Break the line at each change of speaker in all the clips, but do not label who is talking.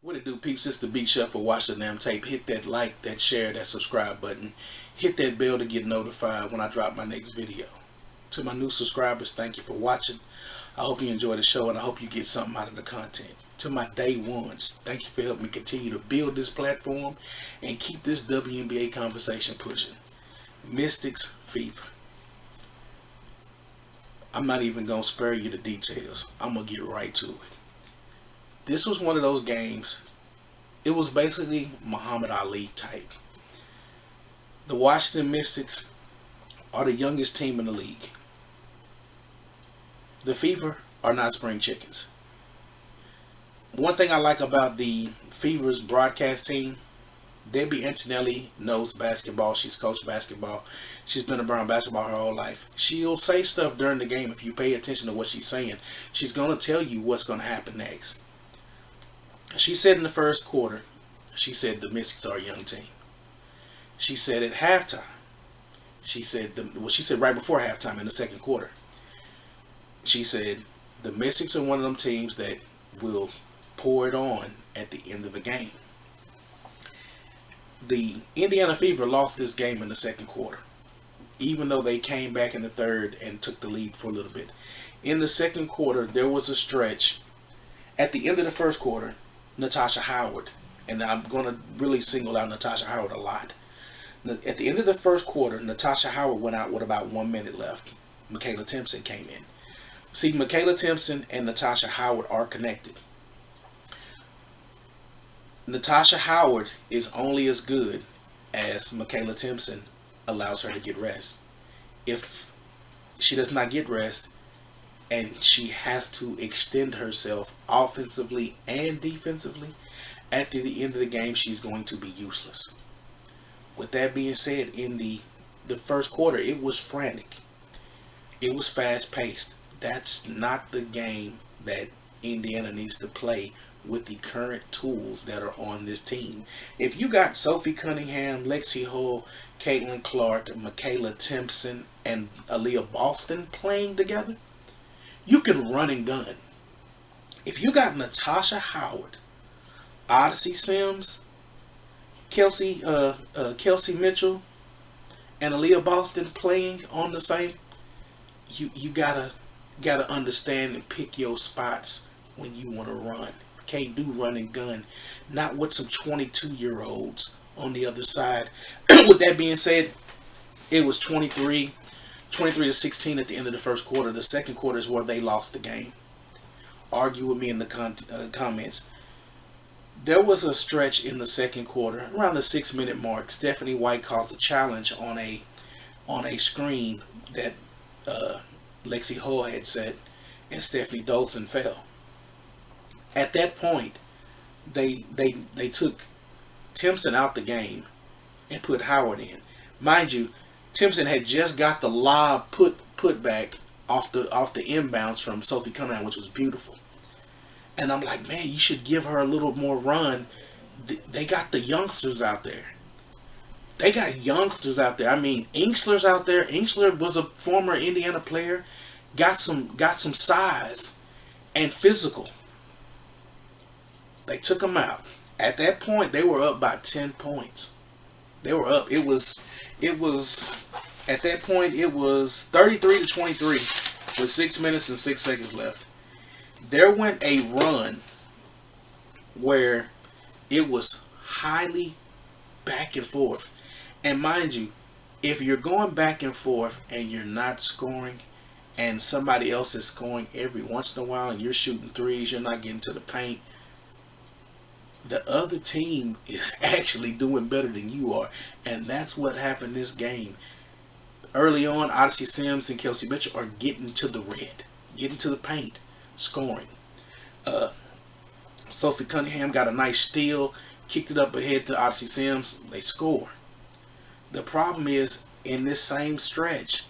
What it do, peeps? It's the Beat Chef for Watch the Damn Tape. Hit that like, that share, that subscribe button. Hit that bell to get notified when I drop my next video. To my new subscribers, thank you for watching. I hope you enjoy the show and I hope you get something out of the content. To my day ones, thank you for helping me continue to build this platform and keep this WNBA conversation pushing. Mystics Fever. I'm not even going to spare you the details. I'm going to get right to it. This was one of those games. It was basically Muhammad Ali type. The Washington Mystics are the youngest team in the league. The Fever are not spring chickens. One thing I like about the Fever's broadcast team, Debbie Antonelli knows basketball. She's coached basketball. She's been around basketball her whole life. She'll say stuff during the game. If you pay attention to what she's saying, she's going to tell you what's going to happen next. She said in the first quarter, she said the Mystics are a young team. She said at halftime, she said right before halftime in the second quarter, she said the Mystics are one of them teams that will pour it on at the end of the game. The Indiana Fever lost this game in the second quarter, even though they came back in the third and took the lead for a little bit. In the second quarter, there was a stretch. At the end of the first quarter, Natasha Howard, and I'm going to really single out Natasha Howard a lot. At the end of the first quarter, Natasha Howard went out with about 1 minute left. Michaela Timpson came in. See, Michaela Timpson and Natasha Howard are connected. Natasha Howard is only as good as Michaela Timpson allows her to get rest. If she does not get rest, and she has to extend herself offensively and defensively, at the end of the game, she's going to be useless. With that being said, in the first quarter, it was frantic. It was fast-paced. That's not the game that Indiana needs to play with the current tools that are on this team. If you got Sophie Cunningham, Lexi Hull, Caitlin Clark, Michaela Timpson, and Aaliyah Boston playing together, you can run and gun. If you got Natasha Howard, Odyssey Sims, Kelsey Mitchell, and Aaliyah Boston playing on the same, you gotta understand and pick your spots when you want to run. Can't do run and gun, not with some 22-year-olds on the other side. With that being said, it was 23 to 16 at the end of the first quarter. The second quarter is where they lost the game. Argue with me in the comments. There was a stretch in the second quarter, around the 6-minute mark. Stephanie White caused a challenge on a screen that Lexi Hull had set, and Stephanie Dolson fell. At that point, they took Timpson out the game and put Howard in. Mind you, Timpson had just got the lob put back off the inbounds from Sophie Cunningham, which was beautiful. And I'm like, man, you should give her a little more run. They got the youngsters out there. I mean, Inksler's out there. Inksler was a former Indiana player. Got some size and physical. They took him out. At that point, they were up by 10 points. They were up. It was at that point it was 33 to 23 with 6 minutes and 6 seconds left. There went a run where it was highly back and forth. And mind you, if you're going back and forth and you're not scoring, and somebody else is scoring every once in a while and you're shooting threes, you're not getting to the paint, the other team is actually doing better than you are. And that's what happened this game. Early on, Odyssey Sims and Kelsey Mitchell are getting to the red, getting to the paint, scoring. Sophie Cunningham got a nice steal, kicked it up ahead to Odyssey Sims. They score. The problem is, in this same stretch,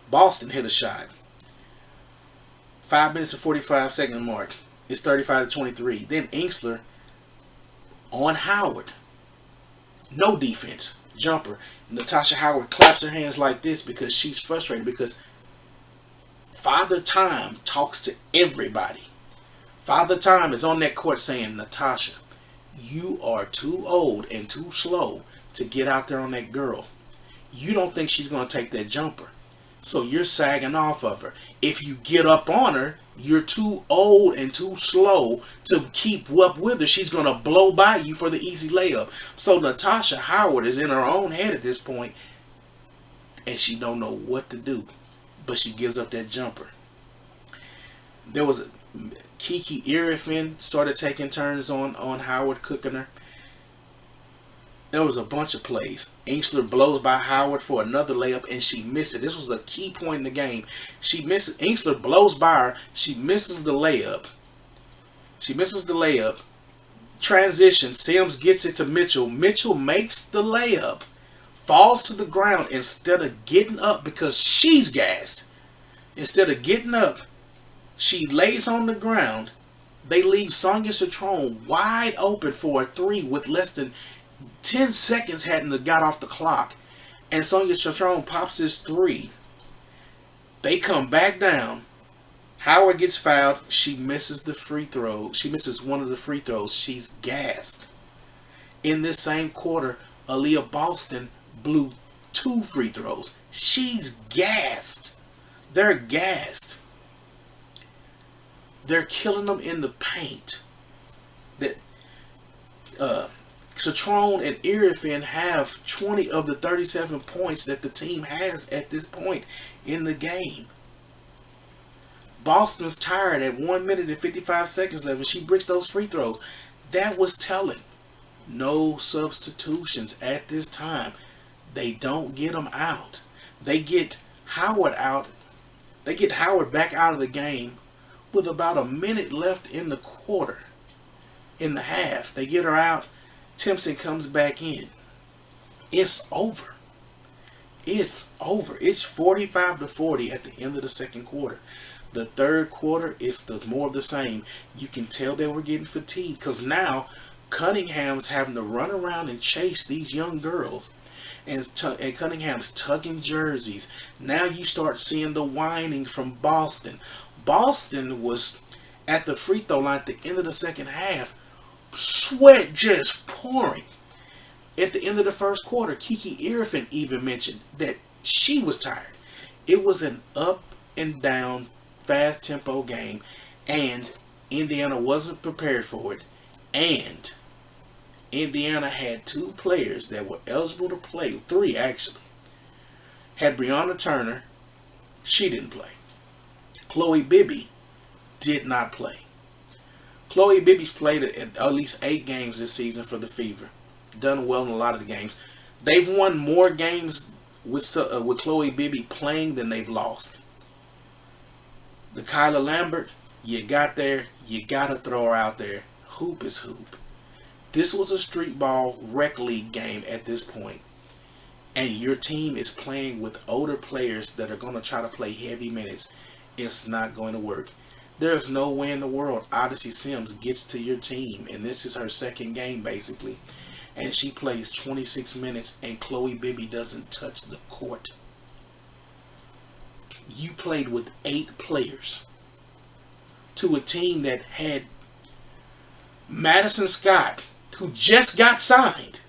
Boston hit a shot. 5 minutes and 45 second mark. It's 35 to 23. Then Inksler on Howard. No defense. Jumper. Natasha Howard claps her hands like this because she's frustrated because Father Time talks to everybody. Father Time is on that court saying, Natasha, You are too old and too slow to get out there on that girl. You don't think she's going to take that jumper. So you're sagging off of her. If you get up on her, you're too old and too slow to keep up with her. She's going to blow by you for the easy layup. So Natasha Howard is in her own head at this point, and she don't know what to do. But she gives up that jumper. There was Kiki Irifin started taking turns on Howard, cooking her. There was a bunch of plays. Inkster blows by Howard for another layup, and she missed it. This was a key point in the game. She misses. Inkster blows by her. She misses the layup. Transition. Sims gets it to Mitchell. Mitchell makes the layup. Falls to the ground instead of getting up because she's gassed. Instead of getting up, she lays on the ground. They leave Sonia Citron wide open for a three with less than 10 seconds hadn't got off the clock. And Sonia Citron pops this three. They come back down. Howard gets fouled. She misses the free throw. She misses one of the free throws. She's gassed. In this same quarter, Aaliyah Boston blew 2 free throws. She's gassed. They're gassed. They're killing them in the paint. That Citron and Irifin have 20 of the 37 points that the team has at this point in the game. Boston's tired at 1 minute and 55 seconds left, and she bricks those free throws. That was telling. No substitutions at this time. They don't get them out. They get Howard out. They get Howard back out of the game with about a minute left in the quarter. In the half, they get her out. Timpson comes back in. It's over. It's over. It's 45-40 at the end of the second quarter. The third quarter is more of the same. You can tell they were getting fatigued because now Cunningham's having to run around and chase these young girls. And Cunningham's tugging jerseys. Now you start seeing the whining from Boston. Boston was at the free throw line at the end of the second half. Sweat just pouring. At the end of the first quarter, Kiki Irifin even mentioned that she was tired. It was an up and down, fast tempo game, and Indiana wasn't prepared for it. And Indiana had 2 players that were eligible to play, 3 actually. Had Breonna Turner, she didn't play. Chloe Bibby did not play. Chloe Bibby's played at least 8 games this season for the Fever. Done well in a lot of the games. They've won more games with Chloe Bibby playing than they've lost. The Kyla Lambert, you got there, you got to throw her out there. Hoop is hoop. This was a street ball rec league game at this point. And your team is playing with older players that are going to try to play heavy minutes. It's not going to work. There's no way in the world Odyssey Sims gets to your team, and this is her second game basically, and she plays 26 minutes and Chloe Bibby doesn't touch the court. You played with 8 players to a team that had Madison Scott, who just got signed.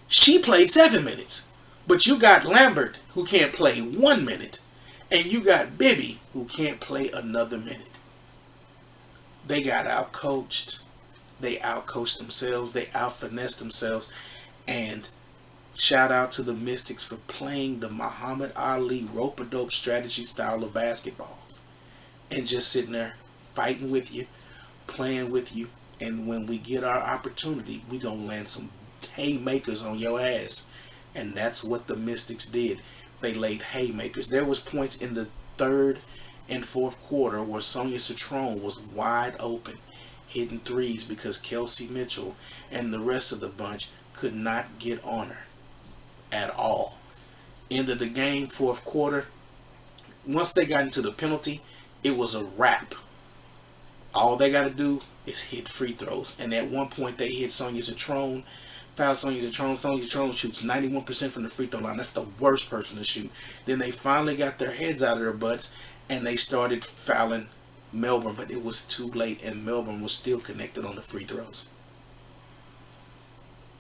She played 7 minutes, but you got Lambert, who can't play 1 minute. And you got Bibby, who can't play another minute. They got out-coached. They out-coached themselves. They out-finessed themselves. And shout out to the Mystics for playing the Muhammad Ali rope-a-dope strategy style of basketball. And just sitting there fighting with you, playing with you. And when we get our opportunity, we going to land some haymakers on your ass. And that's what the Mystics did. They laid haymakers. There was points in the third and fourth quarter where Sonia Citron was wide open, hitting threes because Kelsey Mitchell and the rest of the bunch could not get on her at all. End of the game, fourth quarter. Once they got into the penalty, it was a wrap. All they got to do is hit free throws. And at one point, they hit Sonia Citron. Foul Sonia Citron. Sonia Citron shoots 91% from the free throw line. That's the worst person to shoot. Then they finally got their heads out of their butts and they started fouling Melbourne, but it was too late, and Melbourne was still connected on the free throws.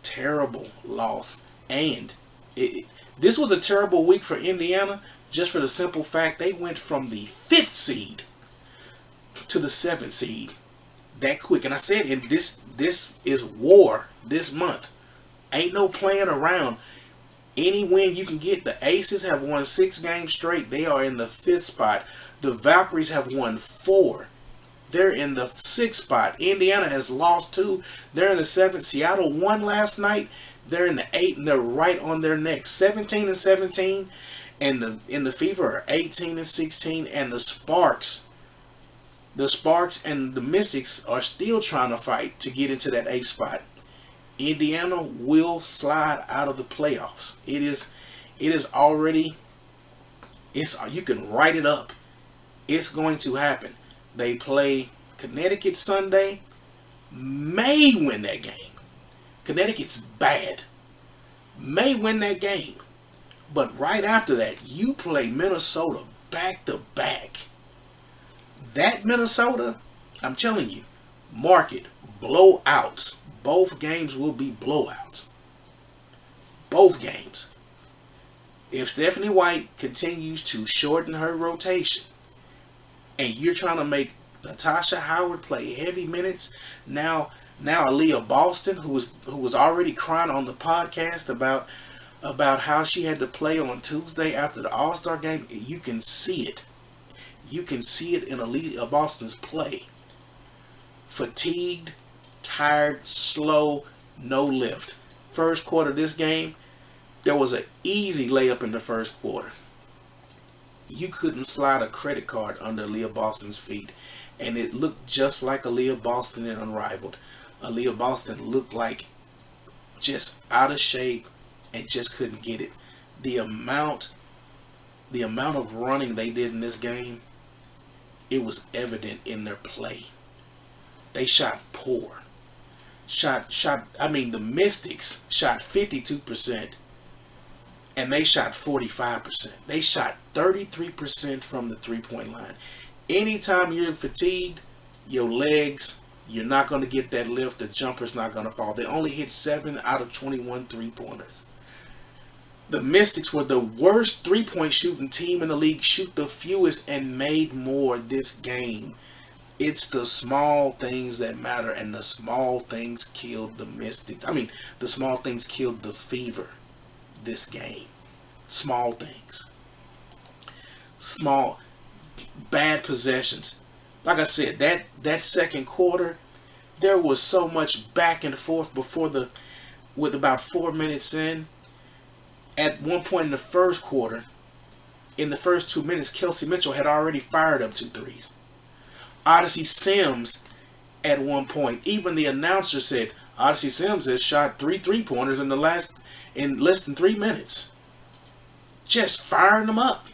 Terrible loss. And this was a terrible week for Indiana, just for the simple fact they went from the 5th seed to the 7th seed that quick. And I said, and this is war this month. Ain't no playing around. Any win you can get. The Aces have won 6 games straight. They are in the 5th spot. The Valkyries have won 4. They're in the 6th spot. Indiana has lost 2. They're in the 7th. Seattle won last night. They're in the 8th, and they're right on their neck. 17 and 17, and the Fever are 18 and 16, and the Sparks and the Mystics are still trying to fight to get into that 8th spot. Indiana will slide out of the playoffs. It is already. You can write it up. It's going to happen. They play Connecticut Sunday. May win that game. Connecticut's bad. May win that game. But right after that, you play Minnesota back to back. That Minnesota, I'm telling you, mark it. Blowouts. Both games will be blowouts. Both games. If Stephanie White continues to shorten her rotation, and you're trying to make Natasha Howard play heavy minutes, now Aaliyah Boston, who was already crying on the podcast about how she had to play on Tuesday after the All-Star game, you can see it. You can see it in Aaliyah Boston's play. Fatigued, tired, slow, no lift. First quarter of this game, there was an easy layup in the first quarter. You couldn't slide a credit card under Aaliyah Boston's feet, and it looked just like Aaliyah Boston in Unrivaled. Aaliyah Boston looked like just out of shape and just couldn't get it. The amount of running they did in this game, it was evident in their play. They shot poor. The Mystics shot 52%, and they shot 45%. They shot 33% from the three-point line. Anytime you're fatigued, your legs, you're not going to get that lift. The jumper's not going to fall. They only hit 7 out of 21 three-pointers. The Mystics were the worst three-point shooting team in the league, shoot the fewest, and made more this game. It's the small things that matter, and the small things killed the Mystics. The small things killed the Fever this game. Small things. Small, bad possessions. Like I said, that second quarter, there was so much back and forth with about 4 minutes in. At one point in the first quarter, in the first 2 minutes, Kelsey Mitchell had already fired up 2 threes. Odyssey Sims, at one point, even the announcer said, Odyssey Sims has shot 3 3-pointers in less than 3 minutes. Just firing them up.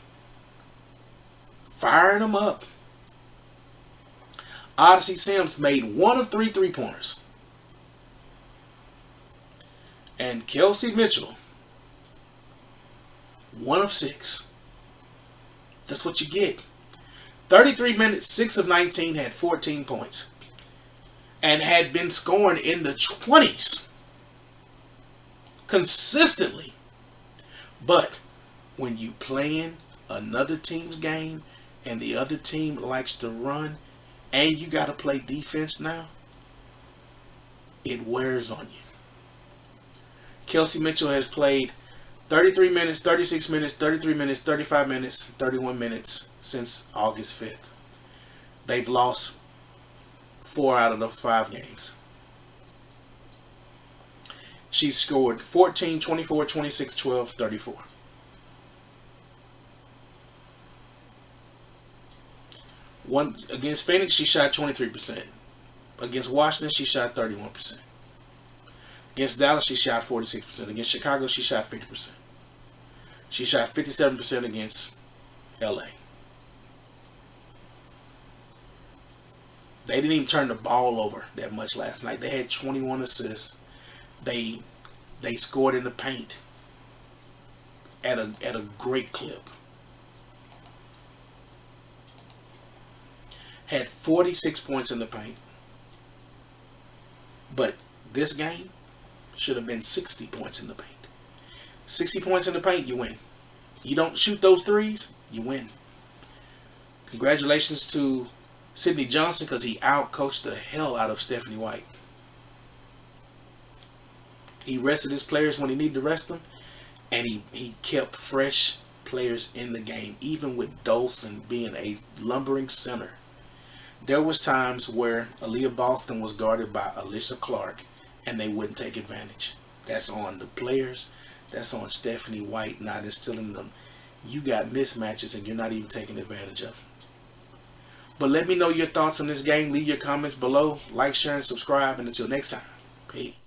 Firing them up. Odyssey Sims made 1 of 3 3-pointers. And Kelsey Mitchell, 1 of 6. That's what you get. 33 minutes, 6 of 19, had 14 points. And had been scoring in the 20s. Consistently. But when you playing another team's game and the other team likes to run and you got to play defense now, it wears on you. Kelsey Mitchell has played 33 minutes, 36 minutes, 33 minutes, 35 minutes, 31 minutes since August 5th. They've lost 4 out of those 5 games. She scored 14, 24, 26, 12, 34. Against Phoenix, she shot 23%. Against Washington, she shot 31%. Against Dallas, she shot 46%. Against Chicago, she shot 50%. She shot 57% against LA. They didn't even turn the ball over that much last night. They had 21 assists. They scored in the paint at a great clip. had 46 points in the paint. But this game should have been 60 points in the paint. 60 points in the paint, you win. You don't shoot those threes, you win. Congratulations to Sidney Johnson because he outcoached the hell out of Stephanie White. He rested his players when he needed to rest them, and he kept fresh players in the game, even with Dolson being a lumbering center. There was times where Aaliyah Boston was guarded by Alyssa Clark, and they wouldn't take advantage. That's on the players. That's on Stephanie White not instilling them. You got mismatches, and you're not even taking advantage of them. But let me know your thoughts on this game. Leave your comments below. Like, share, and subscribe. And until next time, peace.